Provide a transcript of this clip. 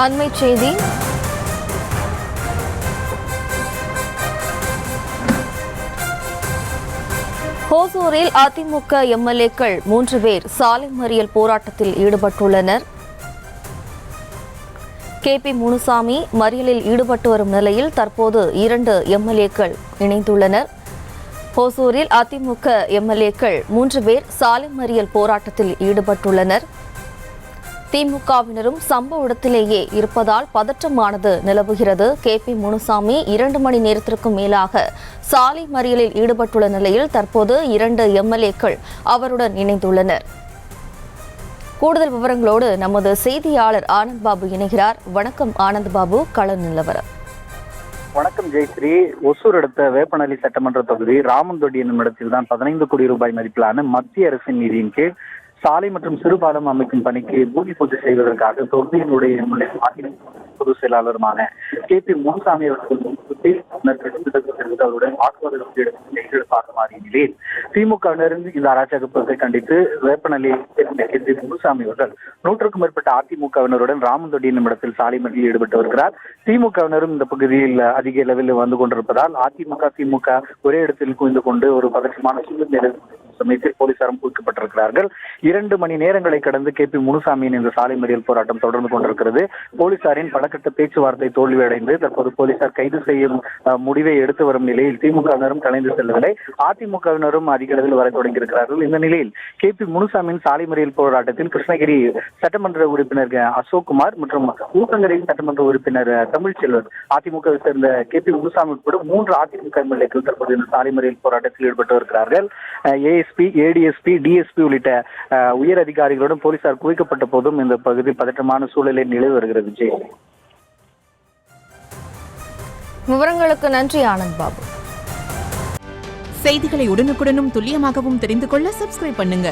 அண்மை செய்தி. ஹோசூரில் அதிமுக எம்எல்ஏக்கள் 3 பேர் சாலை மறியல் போராட்டத்தில் ஈடுபட்டுள்ளனர். KP முனுசாமி மறியலில் ஈடுபட்டு வரும் நிலையில் தற்போது 2 எம்எல்ஏக்கள் இணைந்துள்ளனர். ஹோசூரில் அதிமுக எம்எல்ஏக்கள் 3 பேர் சாலை மறியல் போராட்டத்தில் ஈடுபட்டுள்ளனர். திமுகவினரும் சம்பவ இடத்திலேயே இருப்பதால் பதற்றமானது நிலவுகிறது. KP முனுசாமி 2 மணி நேரத்திற்கும் மேலாக சாலை மறியலில் ஈடுபட்டுள்ள நிலையில் தற்போது 2 எம்எல்ஏக்கள் அவருடன் இணைந்துள்ளனர். கூடுதல் விவரங்களோடு நமது செய்தியாளர் ஆனந்த் பாபு இணைகிறார். வணக்கம் ஆனந்த் பாபு, கள நிலவரம். வணக்கம் ஜெயஸ்ரீ. ஒசூர் அடுத்த வேப்பநல்லி சட்டமன்ற தொகுதி ராமந்தொடி என்னும் இடத்தில் தான் 15 கோடி ரூபாய் மதிப்பிலான மத்திய அரசின் நிதியின் கீழ் சாலை மற்றும் சிறுபாலம் அமைக்கும் பணிக்கு பூமி பூஜை செய்வதற்காக தொகுதியினுடைய பொதுச் செயலாளருமான KP முனுசாமி அவருடன் வாக்குவாதம் மாறிய நிலையில் திமுகவினரின் இந்த அராஜகத்தை கண்டித்து வேப்பநல்லி KP முனுசாமி அவர்கள் 100க்கும் மேற்பட்ட அதிமுகவினருடன் ராமந்தொடி என்னும் இடத்தில் சாலை மறியலில் ஈடுபட்டு வருகிறார். திமுகவினரும் இந்த பகுதியில் அதிக அளவில் வந்து கொண்டிருப்பதால் அதிமுக திமுக ஒரே இடத்தில் குவிந்து கொண்டு ஒரு பதற்றமான சூழ்நிலை சமயத்தில் போலீசாரும் குவிக்கப்பட்டிருக்கிறார்கள். 2 மணி நேரங்களை கடந்து KP முனுசாமியின் இந்த சாலை மறியல் போராட்டம் தொடர்ந்து கொண்டிருக்கிறது. போலீசாரின் பலகட்ட பேச்சுவார்த்தை தோல்வியடைந்து தற்போது போலீசார் கைது செய்யும் முடிவை எடுத்து வரும் நிலையில் திமுகவினரும் கலைந்து செல்லவில்லை. அதிமுகவினரும் அதிக அளவில் வர தொடங்கியிருக்கிறார்கள். இந்த நிலையில் KP முனுசாமியின் சாலை மறியல் போராட்டத்தில் கிருஷ்ணகிரி சட்டமன்ற உறுப்பினர் அசோக்குமார் மற்றும் ஊத்தங்கரை சட்டமன்ற உறுப்பினர் தமிழ்ச்செல்வன் அதிமுகவை சேர்ந்த KP முனுசாமி உட்பட 3 அதிமுக எம்எல்ஏக்கள் தற்போது இந்த சாலை மறியல் போராட்டத்தில் ஈடுபட்டு வருகிறார்கள். ASP, ADSP, DSP உள்ளிட்ட உயர் அதிகாரிகளுடன் போலீசார் குவிக்கப்பட்ட போதும் இந்த பகுதி பதற்றமான சூழலை நிலவி வருகிறது. விவரங்களுக்கு நன்றி ஆனந்த் பாபு. செய்திகளை உடனுக்குடனும் துல்லியமாகவும் தெரிந்து கொள்ள சப்ஸ்கிரைப் பண்ணுங்க.